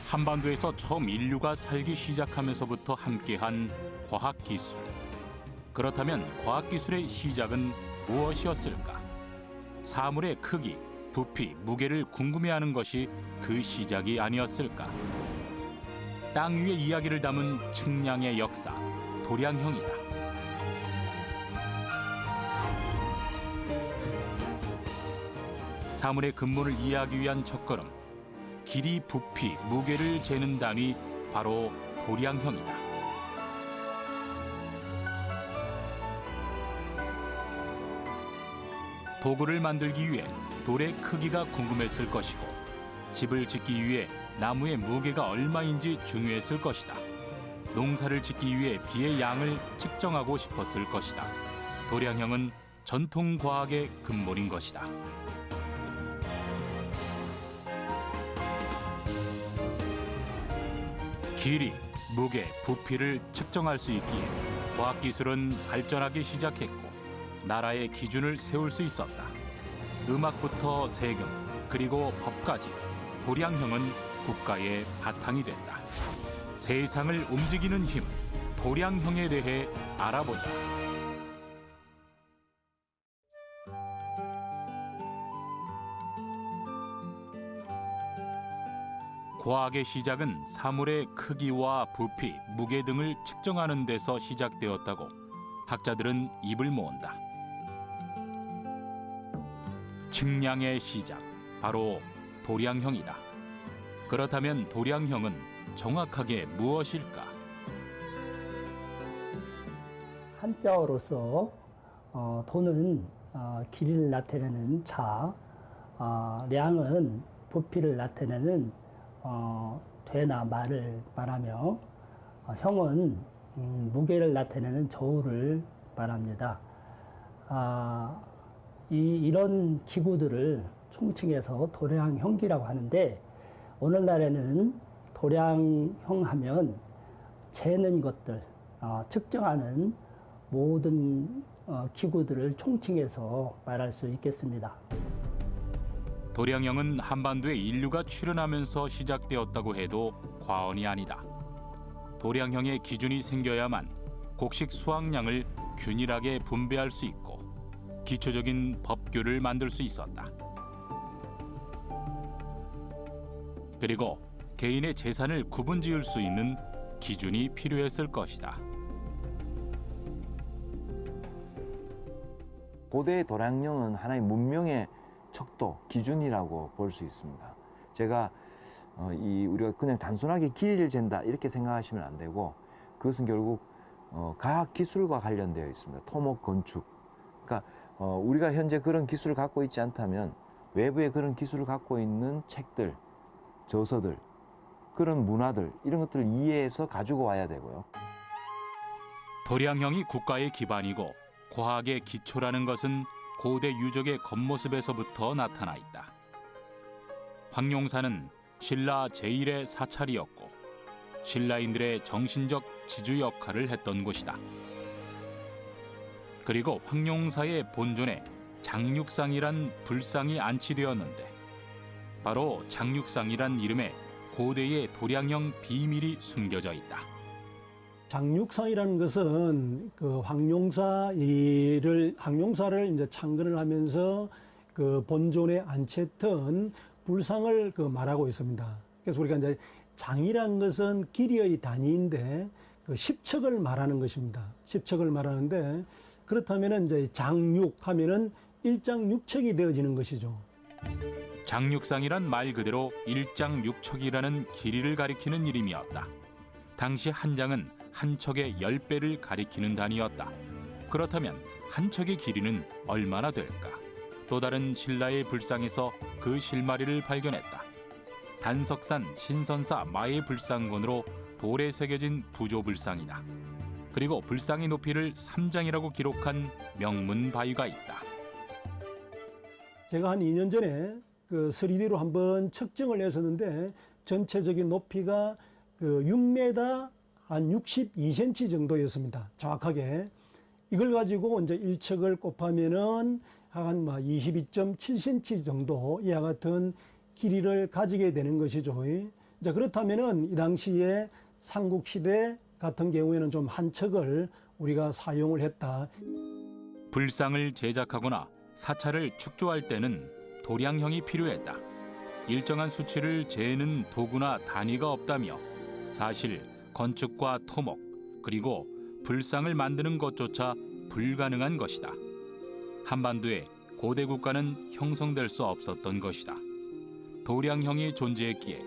한반도에서 처음 인류가 살기 시작하면서부터 함께한 과학기술. 그렇다면 과학기술의 시작은 무엇이었을까? 사물의 크기, 부피, 무게를 궁금해하는 것이 그 시작이 아니었을까? 땅 위의 이야기를 담은 측량의 역사, 도량형이다. 사물의 근본을 이해하기 위한 첫걸음, 길이, 부피, 무게를 재는 단위, 바로 도량형이다. 도구를 만들기 위해 돌의 크기가 궁금했을 것이고, 집을 짓기 위해 나무의 무게가 얼마인지 중요했을 것이다. 농사를 짓기 위해 비의 양을 측정하고 싶었을 것이다. 도량형은 전통 과학의 근본인 것이다. 길이, 무게, 부피를 측정할 수 있기에 과학기술은 발전하기 시작했고 나라의 기준을 세울 수 있었다. 음악부터 세금, 그리고 법까지 도량형은 국가의 바탕이 됐다. 세상을 움직이는 힘, 도량형에 대해 알아보자. 과학의 시작은 사물의 크기와 부피, 무게 등을 측정하는 데서 시작되었다고 학자들은 입을 모은다. 측량의 시작, 바로 도량형이다. 그렇다면 도량형은 정확하게 무엇일까? 한자어로서 도는 길이를 나타내는 자, 량은 부피를 나타내는 되나 말을 말하며, 형은 무게를 나타내는 저울을 말합니다. 이런 기구들을 총칭해서 도량형기라고 하는데, 오늘날에는 도량형 하면 재는 것들, 측정하는 모든 기구들을 총칭해서 말할 수 있겠습니다. 도량형은 한반도에 인류가 출현하면서 시작되었다고 해도 과언이 아니다. 도량형의 기준이 생겨야만 곡식 수확량을 균일하게 분배할 수 있고 기초적인 법규를 만들 수 있었다. 그리고 개인의 재산을 구분지을 수 있는 기준이 필요했을 것이다. 고대 도량형은 하나의 문명의 척도, 기준이라고 볼 수 있습니다. 제가 우리가 그냥 단순하게 길이를 잰다 이렇게 생각하시면 안 되고, 그것은 결국 과학 기술과 관련되어 있습니다. 토목, 건축. 그러니까 우리가 현재 그런 기술을 갖고 있지 않다면 외부에 그런 기술을 갖고 있는 책들, 저서들, 그런 문화들, 이런 것들을 이해해서 가지고 와야 되고요. 도량형이 국가의 기반이고 과학의 기초라는 것은 고대 유적의 겉모습에서부터 나타나 있다. 황룡사는 신라 제1의 사찰이었고 신라인들의 정신적 지주 역할을 했던 곳이다. 그리고 황룡사의 본존에 장육상이란 불상이 안치되었는데, 바로 장육상이란 이름에 고대의 도량형 비밀이 숨겨져 있다. 장육상이라는 것은 그 황룡사를 이제 창건을 하면서 그 본존에 안치했던 불상을 말하고 있습니다. 그래서 우리가 이제 장이라는 것은 길이의 단위인데 그 십척을 말하는 것입니다. 십척을 말하는데, 그렇다면은 이제 장육 하면은 일장육척이 되어지는 것이죠. 장육상이란 말 그대로 일장육척이라는 길이를 가리키는 이름이었다. 당시 한 장은 한 척의 10배를 가리키는 단위였다. 그렇다면 한 척의 길이는 얼마나 될까? 또 다른 신라의 불상에서 그 실마리를 발견했다. 단석산 신선사 마의 불상건으로 돌에 새겨진 부조불상이다. 그리고 불상의 높이를 3장이라고 기록한 명문 바위가 있다. 제가 한 2년 전에 그 3D로 한번 측정을 했었는데, 전체적인 높이가 그 6m 한 62cm 정도였습니다. 정확하게. 이걸 가지고 이제 1척을 곱하면은 한 22.7cm 정도 이와 같은 길이를 가지게 되는 것이죠. 이제 그렇다면은 이 당시에 삼국시대 같은 경우에는 좀 한 척을 우리가 사용을 했다. 불상을 제작하거나 사찰을 축조할 때는 도량형이 필요했다. 일정한 수치를 재는 도구나 단위가 없다며 사실 건축과 토목 그리고 불상을 만드는 것조차 불가능한 것이다. 한반도에 고대 국가는 형성될 수 없었던 것이다. 도량형이 존재했기에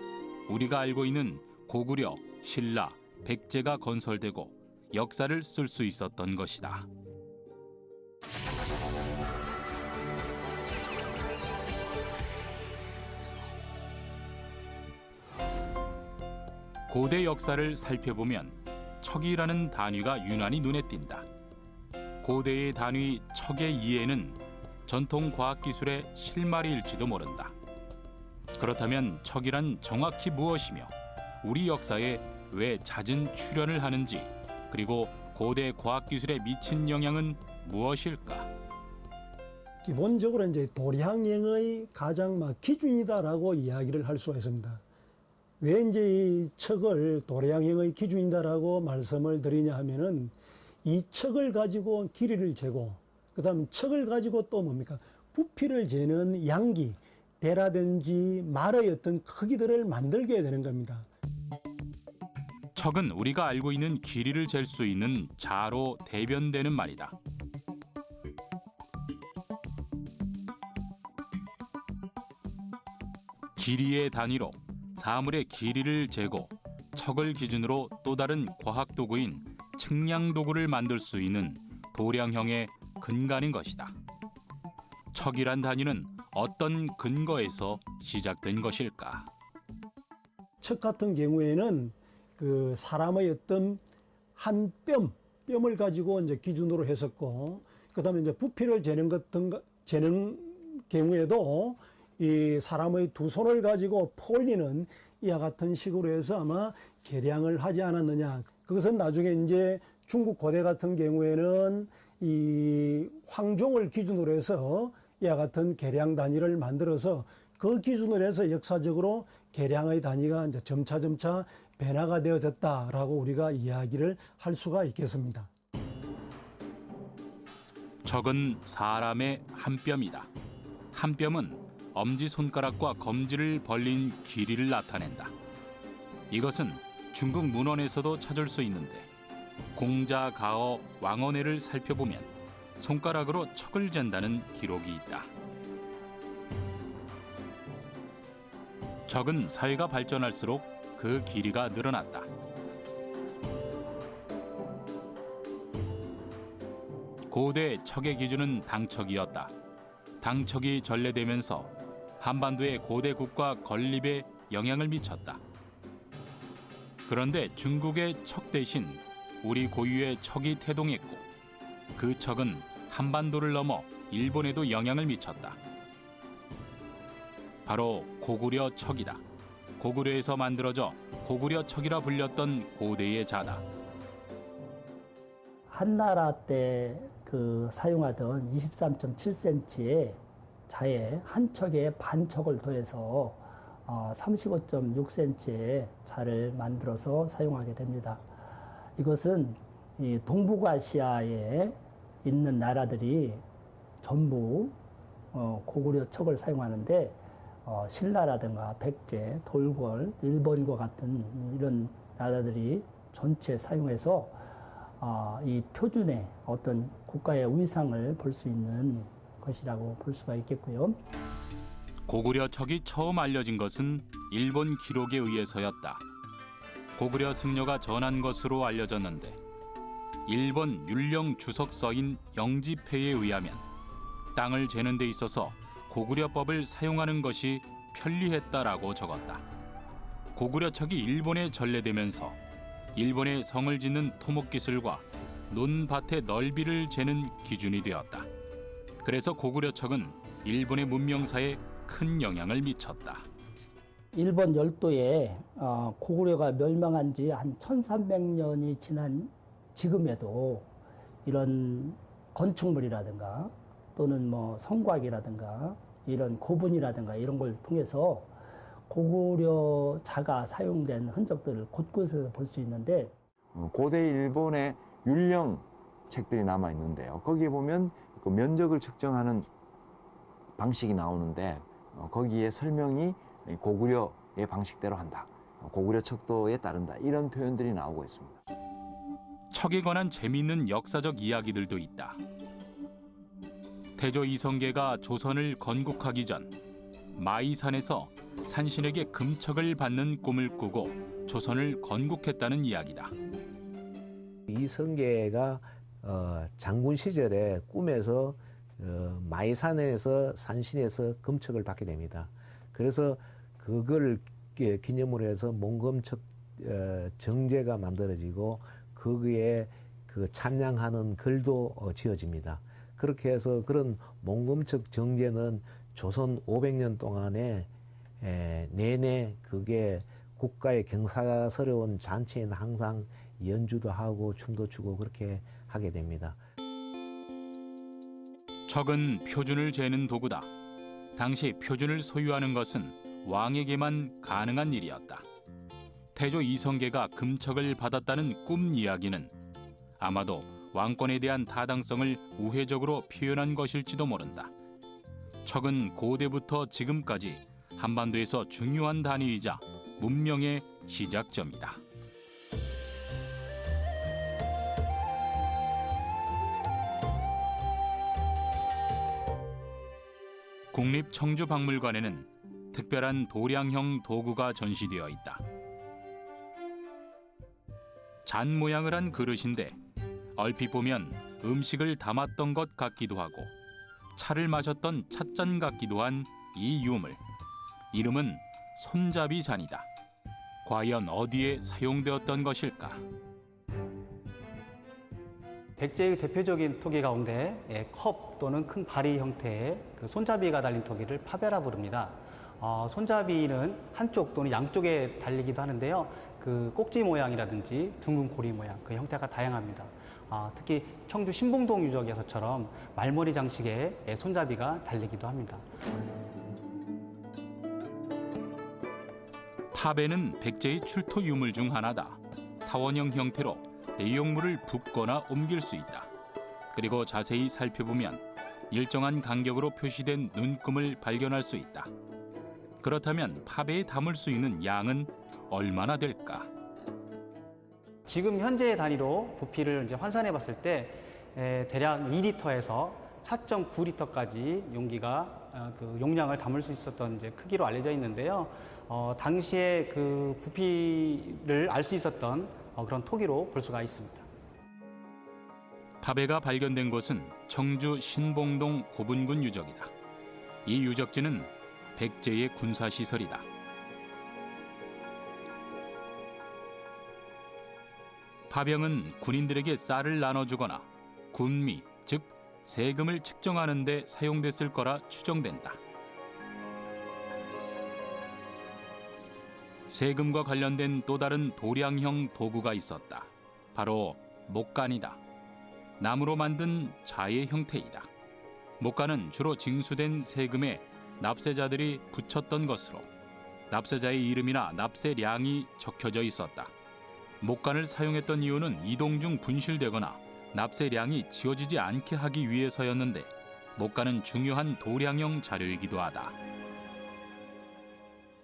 우리가 알고 있는 고구려, 신라, 백제가 건설되고 역사를 쓸 수 있었던 것이다. 고대 역사를 살펴보면 척이라는 단위가 유난히 눈에 띈다. 고대의 단위 척의 이해는 전통 과학기술의 실마리일지도 모른다. 그렇다면 척이란 정확히 무엇이며 우리 역사에 왜 잦은 출현을 하는지 그리고 고대 과학기술에 미친 영향은 무엇일까? 기본적으로 이제 도량형의 가장 기준이다라고 이야기를 할 수가 있습니다. 왜 이제 이 척을 도량형의 기준이다라고 말씀을 드리냐 하면은 이 척을 가지고 길이를 재고 그다음 척을 가지고 또 뭡니까? 부피를 재는 양기, 대라든지 말의 어떤 크기들을 만들게 되는 겁니다. 척은 우리가 알고 있는 길이를 잴 수 있는 자로 대변되는 말이다. 길이의 단위로 사물의 길이를 재고 척을 기준으로 또 다른 과학 도구인 측량 도구를 만들 수 있는 도량형의 근간인 것이다. 척이란 단위는 어떤 근거에서 시작된 것일까? 척 같은 경우에는 그 사람의 어떤 한 뼘을 가지고 이제 기준으로 했었고, 그다음에 이제 부피를 재는 경우에도 이 사람의 두 손을 가지고 퍼올리는 이와 같은 식으로 해서 아마 계량을 하지 않았느냐. 그것은 나중에 이제 중국 고대 같은 경우에는 이 황종을 기준으로 해서 이와 같은 계량 단위를 만들어서 그 기준으로 해서 역사적으로 계량의 단위가 이제 점차 변화가 되어졌다라고 우리가 이야기를 할 수가 있겠습니다. 척은 사람의 한 뼘이다. 한 뼘은 엄지손가락과 검지를 벌린 길이를 나타낸다. 이것은 중국 문헌에서도 찾을 수 있는데 공자가어 왕언해를 살펴보면 손가락으로 척을 잰다는 기록이 있다. 척은 사회가 발전할수록 그 길이가 늘어났다. 고대 척의 기준은 당척이었다. 당척이 전래되면서 한반도의 고대 국가 건립에 영향을 미쳤다. 그런데 중국의 척 대신 우리 고유의 척이 태동했고 그 척은 한반도를 넘어 일본에도 영향을 미쳤다. 바로 고구려 척이다. 고구려에서 만들어져 고구려 척이라 불렸던 고대의 자다. 한나라 때 그 사용하던 23.7cm의 자에 한 척에 반 척을 더해서 35.6cm의 자를 만들어서 사용하게 됩니다. 이것은 이 동북아시아에 있는 나라들이 전부 고구려 척을 사용하는데 신라라든가 백제, 돌궐, 일본과 같은 이런 나라들이 전체 사용해서 이 표준의 어떤 국가의 위상을 볼 수 있는 것이라고 볼 수가 있겠고요. 고구려 척이 처음 알려진 것은 일본 기록에 의해서였다. 고구려 승려가 전한 것으로 알려졌는데 일본 율령 주석서인 영지패에 의하면 땅을 재는 데 있어서 고구려법을 사용하는 것이 편리했다라고 적었다. 고구려 척이 일본에 전래되면서 일본의 성을 짓는 토목기술과 논밭의 넓이를 재는 기준이 되었다. 그래서 고구려 척은 일본의 문명사에 큰 영향을 미쳤다. 일본 열도에 고구려가 멸망한 지 한 1300년이 지난 지금에도 이런 건축물이라든가 또는 뭐 성곽이라든가 이런 고분이라든가 이런 걸 통해서 고구려 자가 사용된 흔적들을 곳곳에서 볼 수 있는데 고대 일본의 율령 책들이 남아 있는데요. 거기에 보면 그 면적을 측정하는 방식이 나오는데 거기에 설명이 고구려의 방식대로 한다. 고구려 척도에 따른다. 이런 표현들이 나오고 있습니다. 척에 관한 재미있는 역사적 이야기들도 있다. 태조 이성계가 조선을 건국하기 전 마이산에서 산신에게 금척을 받는 꿈을 꾸고 조선을 건국했다는 이야기다. 이성계가 장군 시절에 꿈에서 마이산에서 산신에서 금척을 받게 됩니다. 그래서 그걸 기념으로 해서 몽금척 정제가 만들어지고 거기에 그 찬양하는 글도 지어집니다. 그렇게 해서 그런 몽금척 정제는 조선 500년 동안에 내내 그게 국가의 경사스러운 잔치에는 항상 연주도 하고 춤도 추고 그렇게 하게 됩니다. 척은 표준을 재는 도구다. 당시 표준을 소유하는 것은 왕에게만 가능한 일이었다. 태조 이성계가 금척을 받았다는 꿈 이야기는 아마도 왕권에 대한 타당성을 우회적으로 표현한 것일지도 모른다. 척은 고대부터 지금까지 한반도에서 중요한 단위이자 문명의 시작점이다. 국립청주박물관에는 특별한 도량형 도구가 전시되어 있다. 잔 모양을 한 그릇인데 얼핏 보면 음식을 담았던 것 같기도 하고 차를 마셨던 찻잔 같기도 한 이 유물. 이름은 손잡이 잔이다. 과연 어디에 사용되었던 것일까? 백제의 대표적인 토기 가운데 컵 또는 큰 바리 형태의 그 손잡이가 달린 토기를 파베라 부릅니다. 손잡이는 한쪽 또는 양쪽에 달리기도 하는데요. 그 꼭지 모양이라든지 둥근 고리 모양, 그 형태가 다양합니다. 특히 청주 신봉동 유적에서처럼 말머리 장식에 손잡이가 달리기도 합니다. 파베는 백제의 출토 유물 중 하나다. 타원형 형태로 내용물을 붓거나 옮길 수 있다. 그리고 자세히 살펴보면 일정한 간격으로 표시된 눈금을 발견할 수 있다. 그렇다면 파베에 담을 수 있는 양은 얼마나 될까? 지금 현재 단위로 부피를 이제 환산해 봤을 때 대략 2리터에서 4.9리터까지 용기가 그 용량을 담을 수 있었던 이제 크기로 알려져 있는데요. 당시에 그 부피를 알 수 있었던 그런 토기로 볼 수가 있습니다. 파베가 발견된 곳은 청주 신봉동 고분군 유적이다. 이 유적지는 백제의 군사시설이다. 파병은 군인들에게 쌀을 나눠주거나 군미, 즉 세금을 측정하는 데 사용됐을 거라 추정된다. 세금과 관련된 또 다른 도량형 도구가 있었다. 바로 목간이다. 나무로 만든 자의 형태이다. 목간은 주로 징수된 세금에 납세자들이 붙였던 것으로 납세자의 이름이나 납세량이 적혀져 있었다. 목간을 사용했던 이유는 이동 중 분실되거나 납세량이 지워지지 않게 하기 위해서였는데 목간은 중요한 도량형 자료이기도 하다.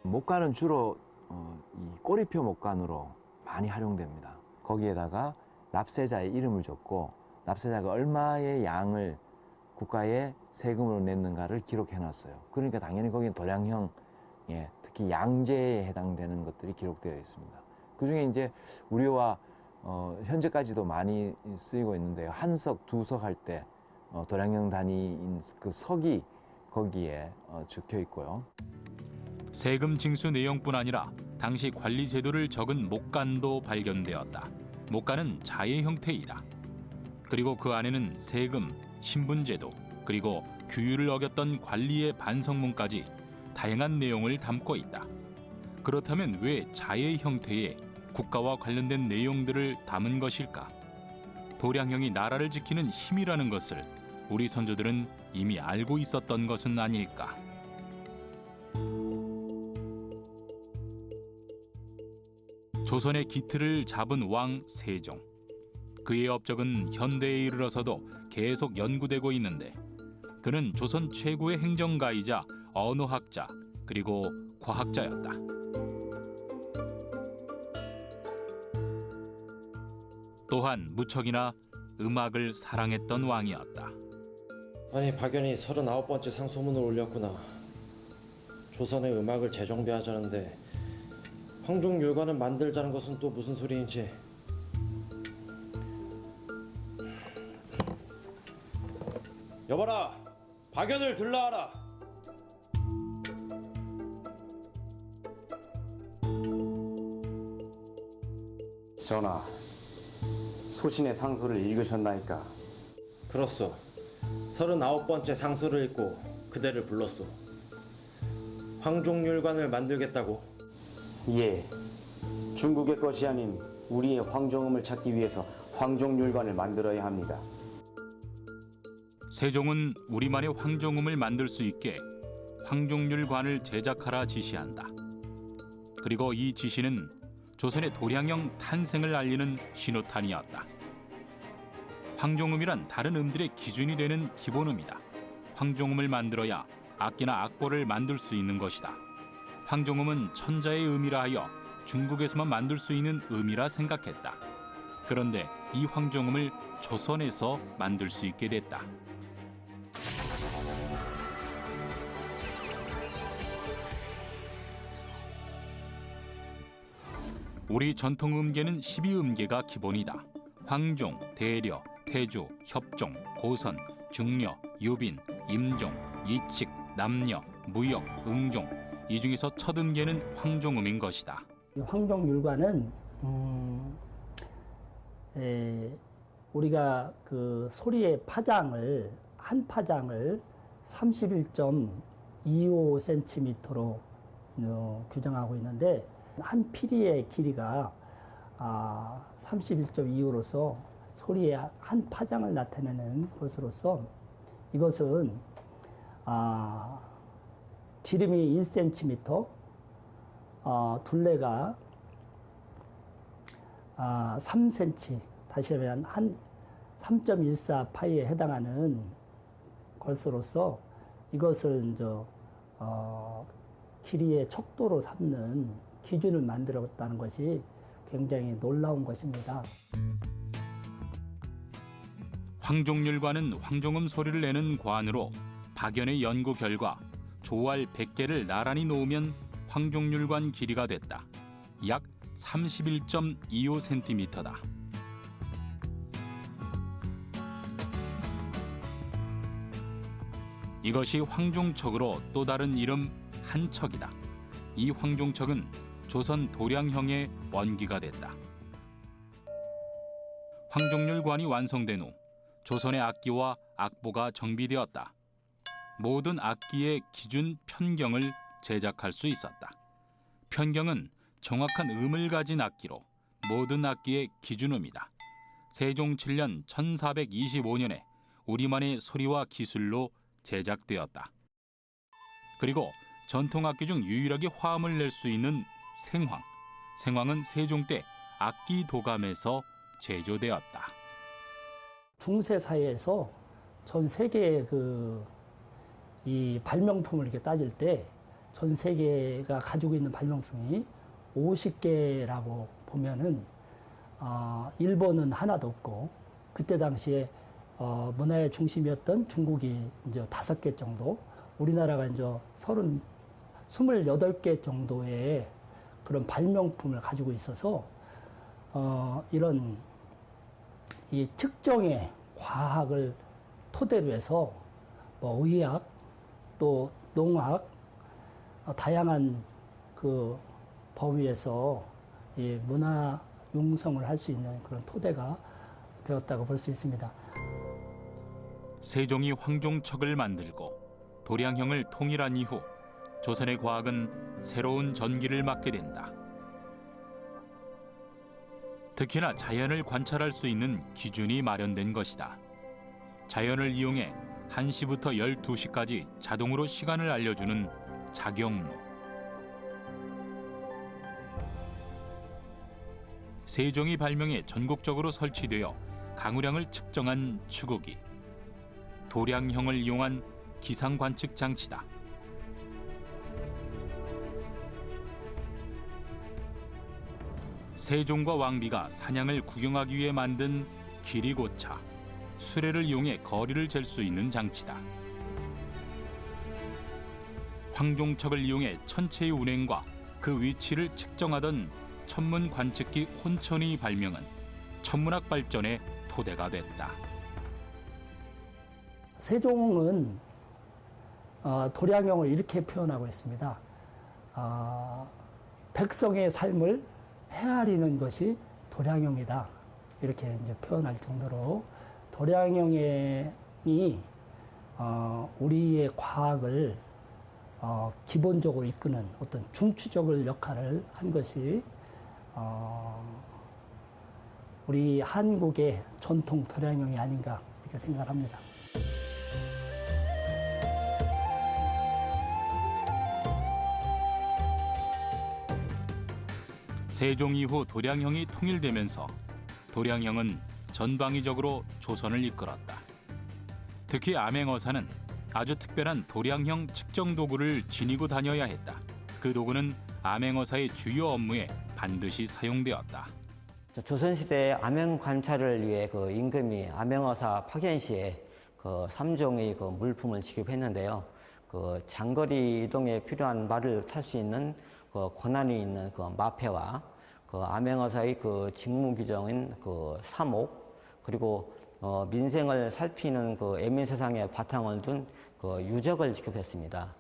목간은 주로 이 꼬리표 목간으로 많이 활용됩니다. 거기에다가 납세자의 이름을 적고 납세자가 얼마의 양을 국가에 세금으로 냈는가를 기록해놨어요. 그러니까 당연히 거기는 도량형, 특히 양제에 해당되는 것들이 기록되어 있습니다. 그중에 이제 우리와 현재까지도 많이 쓰이고 있는데요. 한 석, 두 석 할 때 도량형 단위인 그 석이 거기에 적혀 있고요. 세금 징수 내용뿐 아니라 당시 관리 제도를 적은 목간도 발견되었다. 목간은 자의 형태이다. 그리고 그 안에는 세금, 신분제도, 그리고 규율을 어겼던 관리의 반성문까지 다양한 내용을 담고 있다. 그렇다면 왜 자의 형태에 국가와 관련된 내용들을 담은 것일까? 도량형이 나라를 지키는 힘이라는 것을 우리 선조들은 이미 알고 있었던 것은 아닐까? 조선의 기틀을 잡은 왕 세종. 그의 업적은 현대에 이르러서도 계속 연구되고 있는데 그는 조선 최고의 행정가이자 언어학자 그리고 과학자였다. 또한 무척이나 음악을 사랑했던 왕이었다. 아니 박연이 39번째 상소문을 올렸구나. 조선의 음악을 재정비하자는데 황종율관을 만들자는 것은 또 무슨 소리인지. 여봐라, 박연을 들라하라. 전하, 소신의 상소를 읽으셨나이까? 그렇소. 39번째 상소를 읽고 그대를 불렀소. 황종율관을 만들겠다고? 예, 중국의 것이 아닌 우리의 황종음을 찾기 위해서 황종율관을 만들어야 합니다. 세종은 우리만의 황종음을 만들 수 있게 황종률관을 제작하라 지시한다. 그리고 이 지시는 조선의 도량형 탄생을 알리는 신호탄이었다. 황종음이란 다른 음들의 기준이 되는 기본음이다. 황종음을 만들어야 악기나 악보를 만들 수 있는 것이다. 황종음은 천자의 음이라 하여 중국에서만 만들 수 있는 음이라 생각했다. 그런데 이 황종음을 조선에서 만들 수 있게 됐다. 우리 전통 음계는 12음계가 기본이다. 황종, 대려, 태주, 협종, 고선, 중려, 유빈, 임종, 이칙, 남려, 무역, 응종. 이 중에서 첫 음계는 황종음인 것이다. 황종율관은 우리가 그 소리의 파장을 한 파장을 31.25cm로 규정하고 있는데 한 피리의 길이가 31.25로서 소리의 한 파장을 나타내는 것으로서 이것은 지름이 1cm, 둘레가 3cm, 다시 하면 한 3.14파이에 해당하는 것으로서 이것을 이제 길이의 척도로 삼는 기준을 만들었다는 것이 굉장히 놀라운 것입니다. 황종률관은 황종음 소리를 내는 관으로 박연의 연구 결과 조알 100개를 나란히 놓으면 황종률관 길이가 됐다. 약 31.25cm다. 이것이 황종척으로 또 다른 이름 한척이다. 이 황종척은 조선 도량형의 원기가 됐다. 황종률관이 완성된 후 조선의 악기와 악보가 정비되었다. 모든 악기의 기준 편경을 제작할 수 있었다. 편경은 정확한 음을 가진 악기로 모든 악기의 기준음이다. 세종 7년 1425년에 우리만의 소리와 기술로 제작되었다. 그리고 전통악기 중 유일하게 화음을 낼 수 있는 생황. 생황은 세종 때 악기 도감에서 제조되었다. 중세 사회에서 전 세계의 이 발명품을 이렇게 따질 때 전 세계가 가지고 있는 발명품이 50개라고 보면은 일본은 하나도 없고 그때 당시에 문화의 중심이었던 중국이 이제 5개 정도, 우리나라가 이제 28개 정도의 그런 발명품을 가지고 있어서 이런 이 측정의 과학을 토대로 해서 뭐 의학 또 농학 다양한 그 범위에서 이 문화 융성을 할 수 있는 그런 토대가 되었다고 볼 수 있습니다. 세종이 황종척을 만들고 도량형을 통일한 이후 조선의 과학은 새로운 전기를 맞게 된다. 특히나 자연을 관찰할 수 있는 기준이 마련된 것이다. 자연을 이용해 1시부터 12시까지 자동으로 시간을 알려주는 자경로. 세종이 발명해 전국적으로 설치되어 강우량을 측정한 추구기. 도량형을 이용한 기상 관측 장치다. 세종과 왕비가 사냥을 구경하기 위해 만든 길이고차, 수레를 이용해 거리를 잴 수 있는 장치다. 황종척을 이용해 천체의 운행과 그 위치를 측정하던 천문 관측기 혼천의 발명은 천문학 발전의 토대가 됐다. 세종은 도량형을 이렇게 표현하고 있습니다. 백성의 삶을 헤아리는 것이 도량형이다. 이렇게 이제 표현할 정도로 도량형이 우리의 과학을 기본적으로 이끄는 어떤 중추적인 역할을 한 것이 우리 한국의 전통 도량형이 아닌가 이렇게 생각합니다. 세종 이후 도량형이 통일되면서 도량형은 전방위적으로 조선을 이끌었다. 특히 암행어사는 아주 특별한 도량형 측정 도구를 지니고 다녀야 했다. 그 도구는 암행어사의 주요 업무에 반드시 사용되었다. 조선시대 암행 관찰을 위해 그 임금이 암행어사 파견 시에 그 3종의 그 물품을 지급했는데요. 그 장거리 이동에 필요한 말을 탈 수 있는 그 권한이 있는 그 마패와 그 암행어사의 그 직무 규정인 그 사목, 그리고 민생을 살피는 그 애민세상의 바탕을 둔 그 유적을 지급했습니다.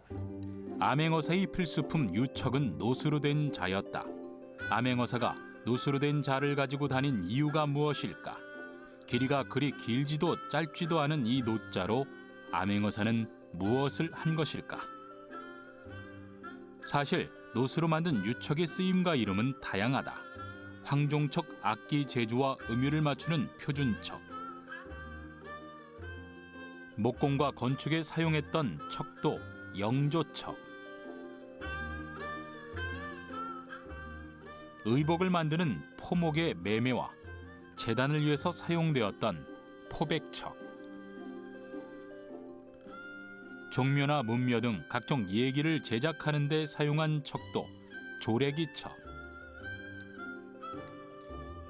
암행어사의 필수품 유척은 노수로 된 자였다. 암행어사가 노수로 된 자를 가지고 다닌 이유가 무엇일까? 길이가 그리 길지도 짧지도 않은 이 노자로 암행어사는 무엇을 한 것일까? 사실 노수로 만든 유척의 쓰임과 이름은 다양하다. 황종척 악기 제조와 음율을 맞추는 표준척, 목공과 건축에 사용했던 척도 영조척, 의복을 만드는 포목의 매매와 제단을 위해서 사용되었던 포백척, 종묘나 문묘 등 각종 예기를 제작하는 데 사용한 척도 조래기척,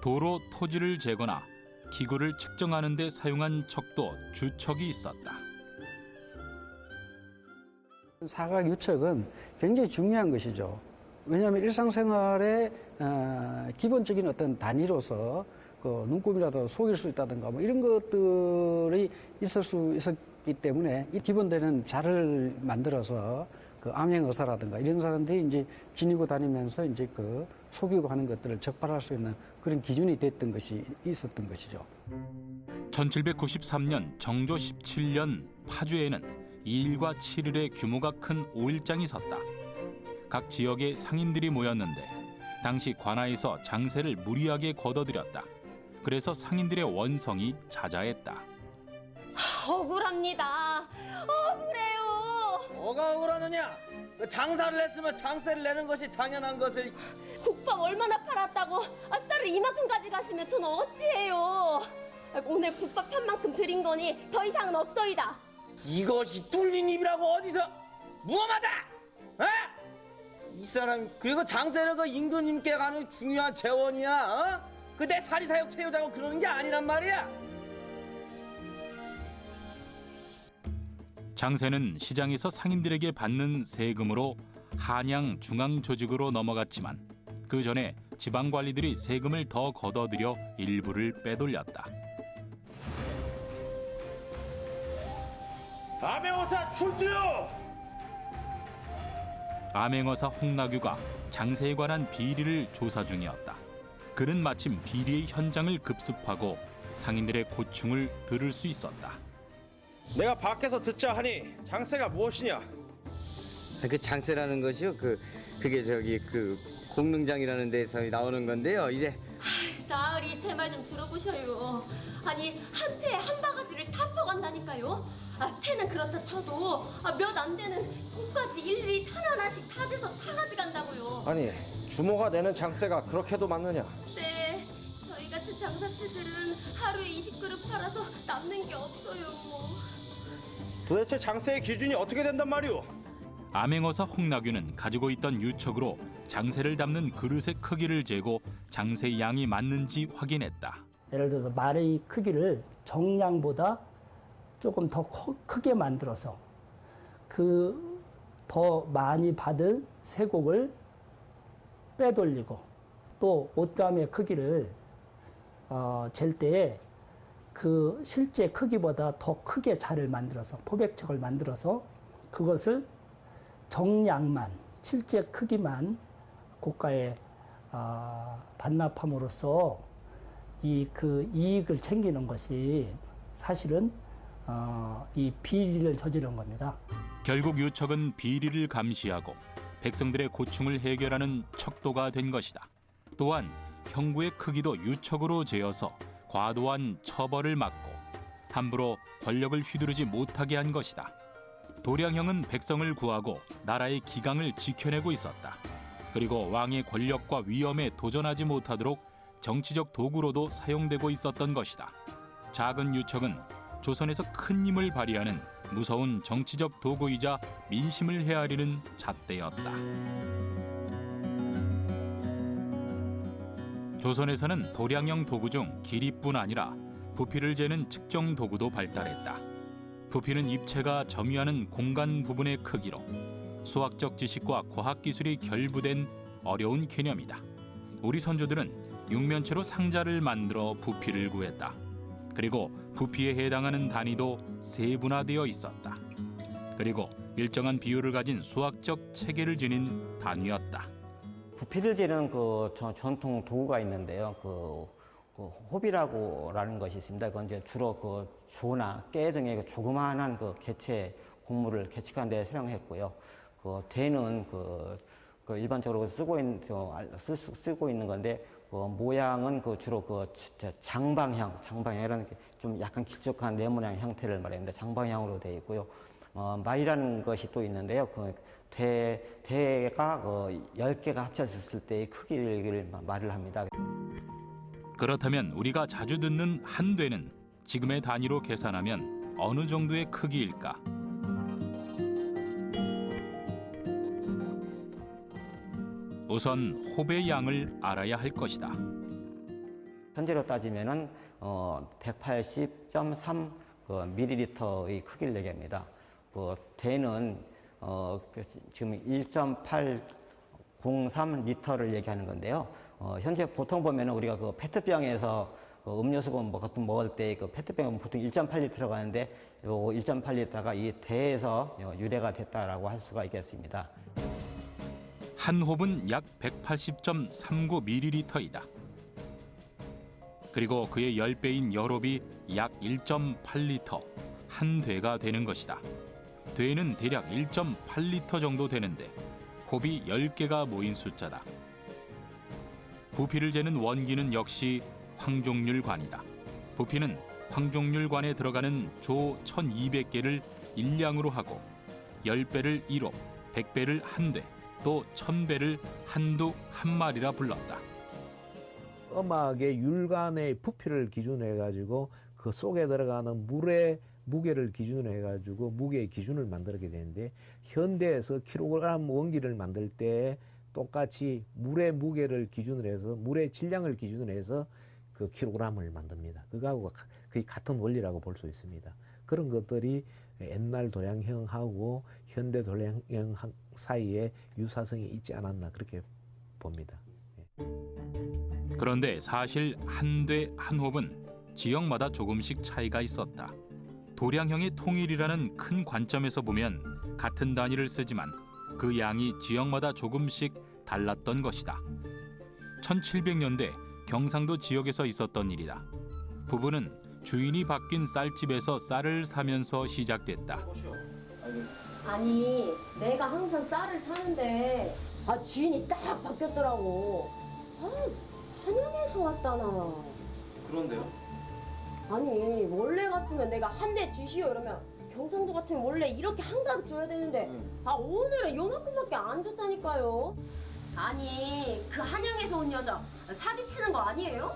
도로 토지를 재거나 기구를 측정하는 데 사용한 척도 주척이 있었다. 사각 유척은 굉장히 중요한 것이죠. 왜냐하면 일상생활의 기본적인 어떤 단위로서 그 눈곱이라도 속일 수 있다든가 뭐 이런 것들이 있을 수 있었기 때문에 이 기본되는 자를 만들어서 그 암행어사라든가 이런 사람들이 이제 지니고 다니면서 이제 그 속이고 하는 것들을 적발할 수 있는 그런 기준이 됐던 것이 있었던 것이죠. 1793년 정조 17년 파주에는 2일과 7일의 규모가 큰 5일장이 섰다. 각 지역의 상인들이 모였는데 당시 관아에서 장세를 무리하게 걷어들였다. 그래서 상인들의 원성이 자자했다. 억울합니다. 억울해요. 뭐가 억울하느냐? 장사를 했으면 장세를 내는 것이 당연한 것을. 국밥 얼마나 팔았다고 쌀을 이만큼 가져가시면 저는 어찌해요. 오늘 국밥 편만큼 드린 거니 더 이상은 없소이다. 이것이 뚫린 입이라고 어디서 무엄하다! 어? 이 사람 그리고 장세는 그 임금님께 가는 중요한 재원이야. 어? 그 내 사리사욕 채우자고 그러는 게 아니란 말이야. 장세는 시장에서 상인들에게 받는 세금으로 한양 중앙조직으로 넘어갔지만 그 전에 지방관리들이 세금을 더 걷어들여 일부를 빼돌렸다. 암행어사 출두요! 암행어사 홍나규가 장세에 관한 비리를 조사 중이었다. 그는 마침 비리의 현장을 급습하고 상인들의 고충을 들을 수 있었다. 내가 밖에서 듣자 하니 장세가 무엇이냐? 그 장세라는 것이요. 그게 그 공릉장이라는 데서 나오는 건데요. 이제 나으리 제 말 좀 들어보셔요. 아니 한 태에 한 바가지를 다 퍼간다니까요. 태는 그렇다 쳐도 몇 안 되는 꽃까지 일일이 하나하나씩 타재서 타가지 간다고요. 아니 주모가 내는 장세가 그렇게도 많느냐? 네. 장사채들은 하루에 20그릇 팔아서 남는 게 없어요. 도대체 장세의 기준이 어떻게 된단 말이오? 암행어사 홍낙윤은 가지고 있던 유척으로 장세를 담는 그릇의 크기를 재고 장세의 양이 맞는지 확인했다. 예를 들어서 말의 크기를 정량보다 조금 더 크게 만들어서 그 더 많이 받은 쇠곡을 빼돌리고 또 옷감의 크기를 잴 때에 그 실제 크기보다 더 크게 자를 만들어서 포백척을 만들어서 그것을 정량만 실제 크기만 고가에 반납함으로써 그 이익을 챙기는 것이 사실은 이 비리를 저지른 겁니다. 결국 유척은 비리를 감시하고 백성들의 고충을 해결하는 척도가 된 것이다. 또한 형구의 크기도 유척으로 재어서 과도한 처벌을 막고 함부로 권력을 휘두르지 못하게 한 것이다. 도량형은 백성을 구하고 나라의 기강을 지켜내고 있었다. 그리고 왕의 권력과 위엄에 도전하지 못하도록 정치적 도구로도 사용되고 있었던 것이다. 작은 유척은 조선에서 큰 힘을 발휘하는 무서운 정치적 도구이자 민심을 헤아리는 잣대였다. 조선에서는 도량형 도구 중 길이뿐 아니라 부피를 재는 측정 도구도 발달했다. 부피는 입체가 점유하는 공간 부분의 크기로 수학적 지식과 과학기술이 결부된 어려운 개념이다. 우리 선조들은 육면체로 상자를 만들어 부피를 구했다. 그리고 부피에 해당하는 단위도 세분화되어 있었다. 그리고 일정한 비율을 가진 수학적 체계를 지닌 단위였다. 부피를 재는 그 전통 도구가 있는데요. 그 호비라고라는 것이 있습니다. 그건 이제 주로 그 조나 깨 등의 조그마한 그 개체 곡물을 개측하는 데 사용했고요. 그 대는 그 일반적으로 쓰고 있는 건데 모양은 주로 장방향이라는 좀 약간 길쭉한 네모양 형태를 말합니다. 장방향으로 되어 있고요. 말이라는 것이 또 있는데요. 대가 10개가 합쳐졌을 때의 크기를 말을 합니다. 그렇다면 우리가 자주 듣는 한 되는 지금의 단위로 계산하면 어느 정도의 크기일까? 우선 호배의 양을 알아야 할 것이다. 현재로 따지면은 180.3 ml의 크기를 얘기합니다. 대는 지금 1.803 리터를 얘기하는 건데요. 현재 보통 보면은 우리가 그 페트병에서 음료수 같은 먹을 때 그 페트병은 보통 1.8리터가 가는데 요 1.8리터가 이 대에서 유래가 됐다라고 할 수가 있겠습니다. 한 홉은 약 180.39ml이다. 그리고 그의 10배인 열홉이 약 1.8리터, 한 되가 되는 것이다. 되는 대략 1.8리터 정도 되는데 홉이 10개가 모인 숫자다. 부피를 재는 원기는 역시 황종률관이다. 부피는 황종률관에 들어가는 조 1200개를 일량으로 하고 10배를 1홉, 100배를 한 대, 또 1000배를 한두 한 마리라 불렀다. 음악의 율관의 부피를 기준으로 해가지고 그 속에 들어가는 물의 무게를 기준으로 해가지고 무게의 기준을 만들게 되는데 현대에서 킬로그램 원기를 만들 때 똑같이 물의 무게를 기준으로 해서 물의 질량을 기준으로 해서 그 킬로그램을 만듭니다. 그거하고 거의 같은 원리라고 볼 수 있습니다. 그런 것들이 옛날 도량형하고 현대 도량형 사이에 유사성이 있지 않았나 그렇게 봅니다. 그런데 사실 한 대 한 홉은 지역마다 조금씩 차이가 있었다. 도량형의 통일이라는 큰 관점에서 보면 같은 단위를 쓰지만 그 양이 지역마다 조금씩 달랐던 것이다. 1700년대 경상도 지역에서 있었던 일이다. 부부는 주인이 바뀐 쌀집에서 쌀을 사면서 시작됐다. 아니, 내가 항상 쌀을 사는데 주인이 딱 바뀌었더라고. 한양에서 왔다나. 그런데요? 아니, 원래 같으면 내가 한 대 주시오 이러면 경상도 같으면 원래 이렇게 한가득 줘야 되는데 오늘은 요만큼밖에 안 줬다니까요. 아니, 그 한양에서 온 여자 사기치는 거 아니에요?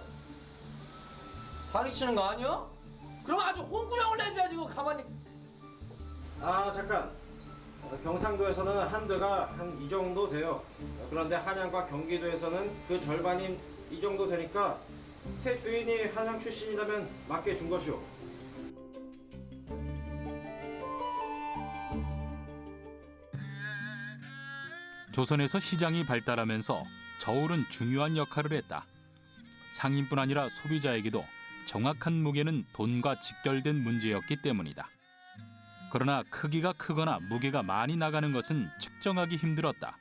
사기치는 거 아니야? 그럼 아주 홍구령을 내줘야지 그거 가만히. 아 잠깐. 경상도에서는 한대가 한 이 정도 돼요. 그런데 한양과 경기도에서는 그 절반인 이 정도 되니까 새 주인이 한양 출신이라면 맞게 준 것이오. 조선에서 시장이 발달하면서 저울은 중요한 역할을 했다. 상인뿐 아니라 소비자에게도 정확한 무게는 돈과 직결된 문제였기 때문이다. 그러나 크기가 크거나 무게가 많이 나가는 것은 측정하기 힘들었다.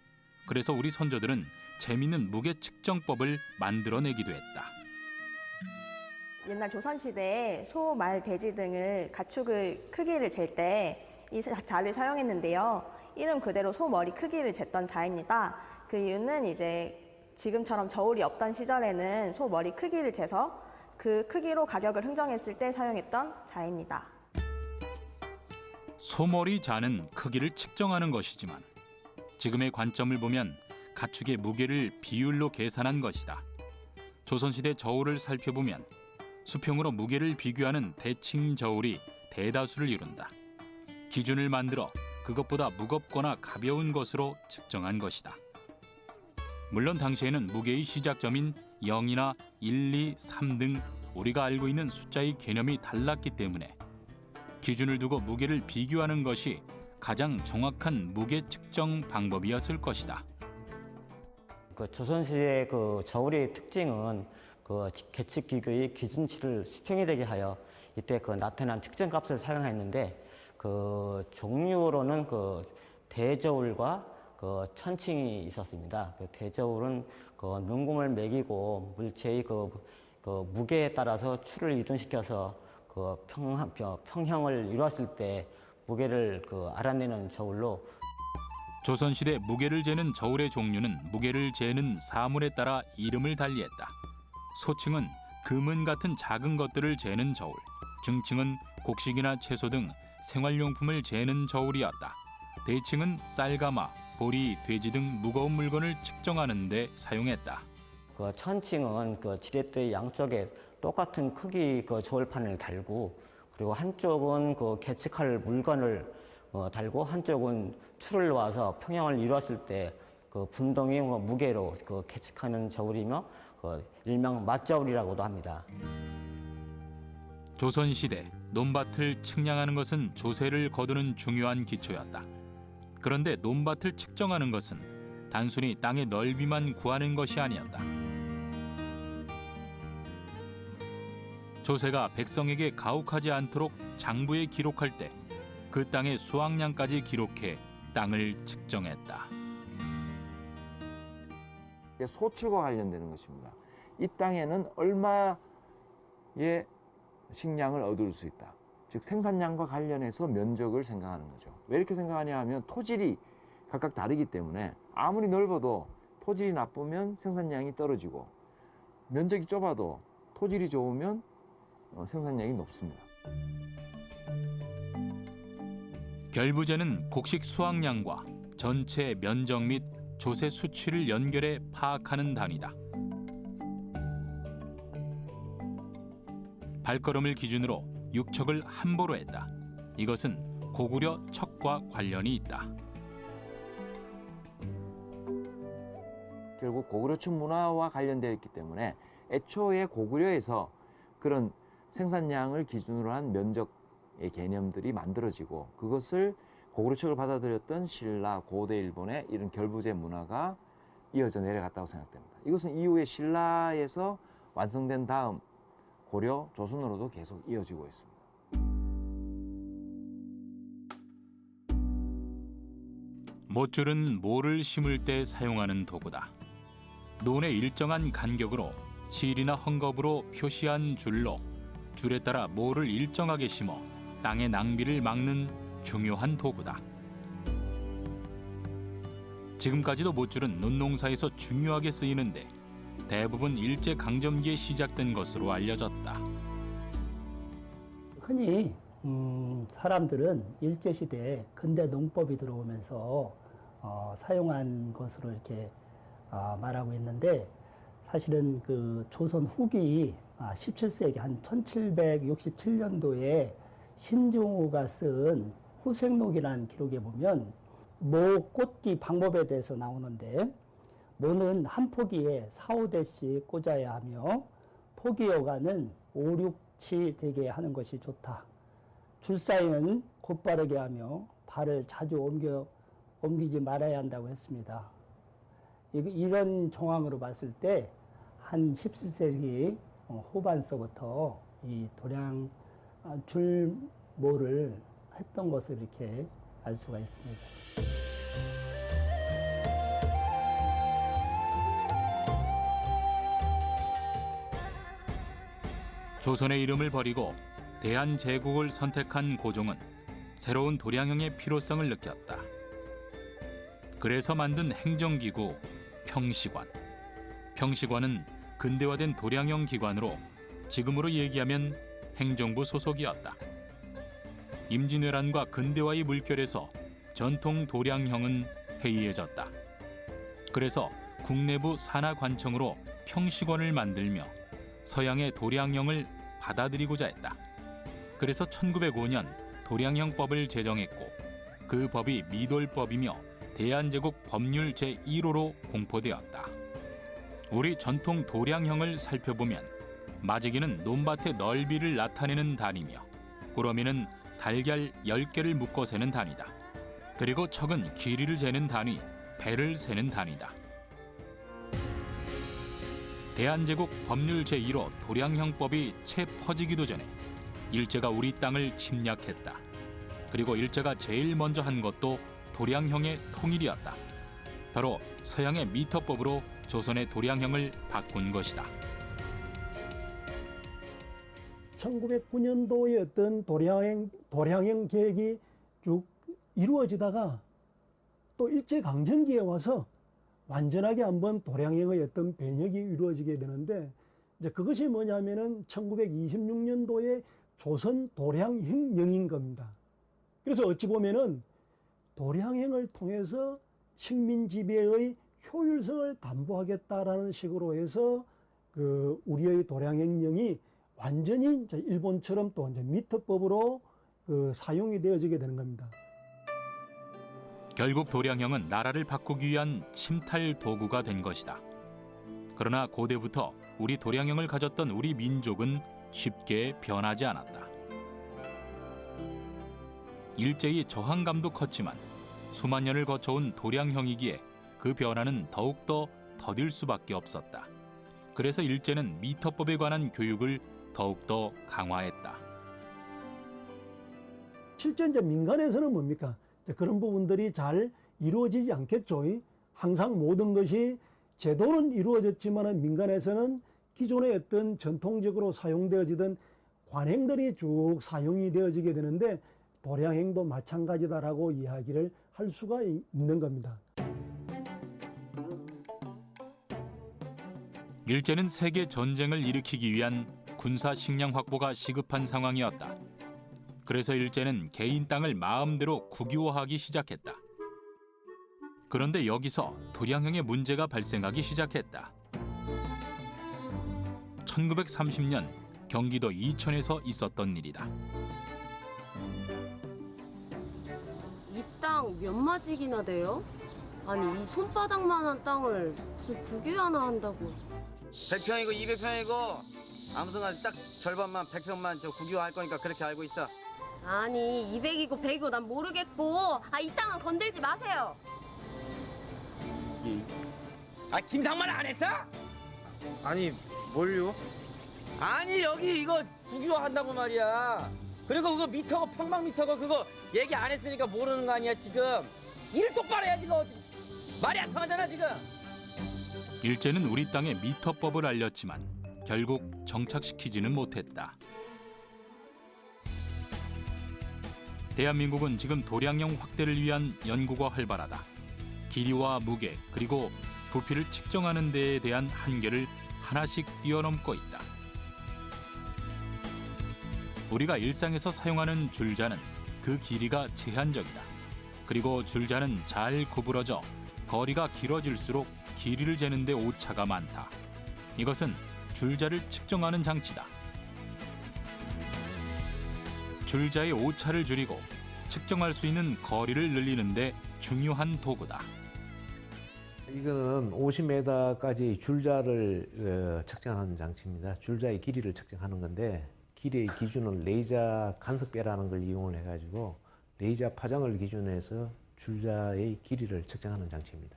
그래서 우리 선조들은 재미있는 무게 측정법을 만들어내기도 했다. 옛날 조선시대에 소, 말, 돼지 등을 가축의 크기를 잴 때 이 자를 사용했는데요. 이름 그대로 소 머리 크기를 쟀던 자입니다. 그 이유는 이제 지금처럼 저울이 없던 시절에는 소 머리 크기를 재서 그 크기로 가격을 흥정했을 때 사용했던 자입니다. 소머리 자는 크기를 측정하는 것이지만 지금의 관점을 보면 가축의 무게를 비율로 계산한 것이다. 조선시대 저울을 살펴보면 수평으로 무게를 비교하는 대칭 저울이 대다수를 이룬다. 기준을 만들어 그것보다 무겁거나 가벼운 것으로 측정한 것이다. 물론 당시에는 무게의 시작점인 0이나 1, 2, 3 등 우리가 알고 있는 숫자의 개념이 달랐기 때문에 기준을 두고 무게를 비교하는 것이 가장 정확한 무게 측정 방법이었을 것이다. 조선시대의 저울의 특징은 계측 기구의 기준치를 수평이 되게 하여 이때 나타난 측정값을 사용했는데 종류로는 대저울과 천칭이 있었습니다. 대저울은 눈금을 매기고 물체의 무게에 따라서 추를 이동시켜서 평형을 이루었을 때 무게를 알아내는 저울로, 조선시대 무게를 재는 저울의 종류는 무게를 재는 사물에 따라 이름을 달리했다. 소칭은 금은 같은 작은 것들을 재는 저울, 중칭은 곡식이나 채소 등 생활용품을 재는 저울이었다. 대칭은 쌀가마, 보리, 돼지 등 무거운 물건을 측정하는 데 사용했다. 천칭은 지렛대 양쪽에 똑같은 크기 저울판을 달고, 그리고 한쪽은 계측할 물건을 달고 한쪽은 추를 놓아서 평형을 이루었을 때 분동의 무게로 계측하는 저울이며 일명 맞저울이라고도 합니다. 조선시대 논밭을 측량하는 것은 조세를 거두는 중요한 기초였다. 그런데 논밭을 측정하는 것은 단순히 땅의 넓이만 구하는 것이 아니었다. 조세가 백성에게 가혹하지 않도록 장부에 기록할 때 그 땅의 수확량까지 기록해 땅을 측정했다. 소출과 관련되는 것입니다. 이 땅에는 얼마의 식량을 얻을 수 있다. 즉 생산량과 관련해서 면적을 생각하는 거죠. 왜 이렇게 생각하냐 하면 토질이 각각 다르기 때문에 아무리 넓어도 토질이 나쁘면 생산량이 떨어지고, 면적이 좁아도 토질이 좋으면 생산량이 높습니다. 결부제는 곡식 수확량과 전체 면적 및 조세 수치를 연결해 파악하는 단위다. 발걸음을 기준으로 6척을 함보로 했다. 이것은 고구려 척과 관련이 있다. 결국 고구려축 문화와 관련되어 있기 때문에 애초에 고구려에서 그런 생산량을 기준으로 한 면적의 개념들이 만들어지고, 그것을 고구려축을 받아들였던 신라, 고대 일본의 이런 결부제 문화가 이어져 내려갔다고 생각됩니다. 이것은 이후에 신라에서 완성된 다음 고려, 조선으로도 계속 이어지고 있습니다. 못줄은 모를 심을 때 사용하는 도구다. 논의 일정한 간격으로 실이나 헝겊으로 표시한 줄로 줄에 따라 모를 일정하게 심어 땅의 낭비를 막는 중요한 도구다. 지금까지도 못줄은 논농사에서 중요하게 쓰이는데 대부분 일제강점기에 시작된 것으로 알려졌다. 흔히 사람들은 일제시대에 근대 농법이 들어오면서 사용한 것으로 이렇게 말하고 있는데, 사실은 조선 후기 17세기 한 1767년도에 신중호가 쓴 후생록이라는 기록에 보면 모 꽂기 방법에 대해서 나오는데, 모는 한 포기에 4, 5대씩 꽂아야 하며 포기 여과는 5, 6치 되게 하는 것이 좋다. 줄사이는 곧바르게 하며 발을 자주 옮기지 말아야 한다고 했습니다. 이런 정황으로 봤을 때 한 17세기 후반서부터 이 도량 줄모를 했던 것을 이렇게 알 수가 있습니다. 조선의 이름을 버리고 대한제국을 선택한 고종은 새로운 도량형의 필요성을 느꼈다. 그래서 만든 행정기구 평시관. 평시관은 근대화된 도량형 기관으로 지금으로 얘기하면 행정부 소속이었다. 임진왜란과 근대화의 물결에서 전통 도량형은 해이해졌다. 그래서 국내부 산하관청으로 평시관을 만들며 서양의 도량형을 받아들이고자 했다. 그래서 1905년 도량형법을 제정했고 그 법이 미돌법이며 대한제국 법률 제1호로 공포되었다. 우리 전통 도량형을 살펴보면 마지기는 논밭의 넓이를 나타내는 단위며 꾸러미는 달걀 10개를 묶어 세는 단위다. 그리고 척은 길이를 재는 단위, 배를 세는 단위다. 대한제국 법률 제1호 도량형법이 채 퍼지기도 전에 일제가 우리 땅을 침략했다. 그리고 일제가 제일 먼저 한 것도 도량형의 통일이었다. 바로 서양의 미터법으로 조선의 도량형을 바꾼 것이다. 1909년도에 어떤 도량형 계획이 쭉 이루어지다가 또 일제강점기에 와서 완전하게 한번 도량형의 어떤 변혁이 이루어지게 되는데, 이제 그것이 뭐냐면은 1926년도에 조선 도량형령인 겁니다. 그래서 어찌 보면은 도량형을 통해서 식민 지배의 효율성을 담보하겠다라는 식으로 해서 우리의 도량형령이 완전히 이제 일본처럼 또 이제 미터법으로 사용이 되어지게 되는 겁니다. 결국 도량형은 나라를 바꾸기 위한 침탈 도구가 된 것이다. 그러나 고대부터 우리 도량형을 가졌던 우리 민족은 쉽게 변하지 않았다. 일제히 저항감도 컸지만 수만 년을 거쳐온 도량형이기에 그 변화는 더욱더 더딜 수밖에 없었다. 그래서 일제는 미터법에 관한 교육을 더욱더 강화했다. 실제 이제 민간에서는 뭡니까? 그런 부분들이 잘 이루어지지 않겠죠. 항상 모든 것이 제도는 이루어졌지만 민간에서는 기존의 어떤 전통적으로 사용되어지던 관행들이 쭉 사용이 되어지게 되는데, 도량형도 마찬가지다라고 이야기를 할 수가 있는 겁니다. 일제는 세계 전쟁을 일으키기 위한 군사 식량 확보가 시급한 상황이었다. 그래서 일제는 개인 땅을 마음대로 국유화하기 시작했다. 그런데 여기서 도량형의 문제가 발생하기 시작했다. 1930년 경기도 이천에서 있었던 일이다. 이 땅 몇 마직이나 돼요? 아니 이 손바닥만한 땅을 무슨 국유화나 한다고. 100평이고 200평이고 아무튼간 딱 절반만 100평만 저 국유화할 거니까 그렇게 알고 있어. 아니 200이고 100이고 난 모르겠고, 이 땅은 건들지 마세요. 김상만 안 했어? 아니 뭘요? 아니 여기 이거 국유화 한다고 말이야. 그리고 그거 미터고 평방미터고 그거 얘기 안 했으니까 모르는 거 아니야 지금. 일을 똑바로 해야지. 이거 말이 안 통하잖아 지금. 일제는 우리 땅에 미터법을 알렸지만 결국 정착시키지는 못했다. 대한민국은 지금 도량형 확대를 위한 연구가 활발하다. 길이와 무게 그리고 부피를 측정하는 데에 대한 한계를 하나씩 뛰어넘고 있다. 우리가 일상에서 사용하는 줄자는 그 길이가 제한적이다. 그리고 줄자는 잘 구부러져 거리가 길어질수록 길이를 재는 데 오차가 많다. 이것은 줄자를 측정하는 장치다. 줄자의 오차를 줄이고 측정할 수 있는 거리를 늘리는 데 중요한 도구다. 이거는 50m까지 줄자를 측정하는 장치입니다. 줄자의 길이를 측정하는 건데 길이의 기준은 레이저 간섭배라는 걸 이용을 해가지고 레이저 파장을 기준해서 줄자의 길이를 측정하는 장치입니다.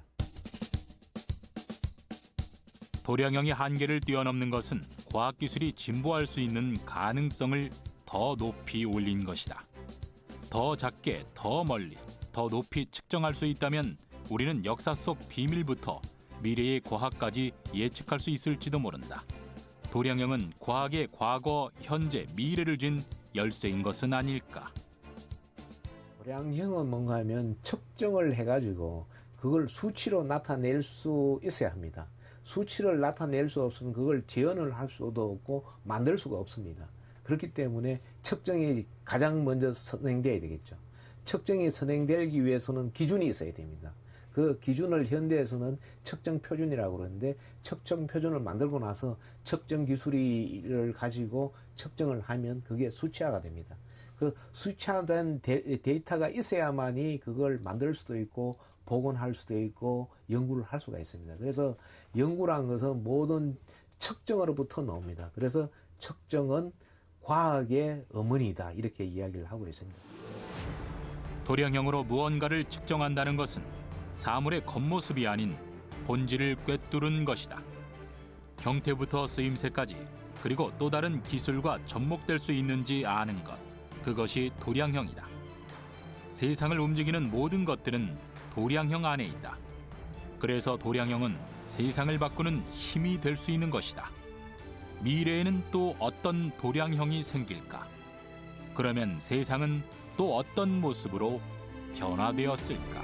도량형이 한계를 뛰어넘는 것은 과학기술이 진보할 수 있는 가능성을 더 높이 올린 것이다. 더 작게, 더 멀리, 더 높이 측정할 수 있다면 우리는 역사 속 비밀부터 미래의 과학까지 예측할 수 있을지도 모른다. 도량형은 과학의 과거, 현재, 미래를 쥔 열쇠인 것은 아닐까. 도량형은 뭔가 하면 측정을 해가지고 그걸 수치로 나타낼 수 있어야 합니다. 수치를 나타낼 수 없으면 그걸 재현을 할 수도 없고 만들 수가 없습니다. 그렇기 때문에 측정이 가장 먼저 선행돼야 되겠죠. 측정이 선행되기 위해서는 기준이 있어야 됩니다. 그 기준을 현대에서는 측정 표준이라고 그러는데 측정 표준을 만들고 나서 측정 기술을 가지고 측정을 하면 그게 수치화가 됩니다. 그 수치화된 데이터가 있어야만이 그걸 만들 수도 있고 복원할 수도 있고 연구를 할 수가 있습니다. 그래서 연구라는 것은 모든 측정으로부터 나옵니다. 그래서 측정은 과학의 어머니다 이렇게 이야기를 하고 있습니다. 도량형으로 무언가를 측정한다는 것은 사물의 겉모습이 아닌 본질을 꿰뚫은 것이다. 형태부터 쓰임새까지 그리고 또 다른 기술과 접목될 수 있는지 아는 것, 그것이 도량형이다. 세상을 움직이는 모든 것들은 도량형 안에 있다. 그래서 도량형은 세상을 바꾸는 힘이 될 수 있는 것이다. 미래에는 또 어떤 도량형이 생길까? 그러면 세상은 또 어떤 모습으로 변화되었을까?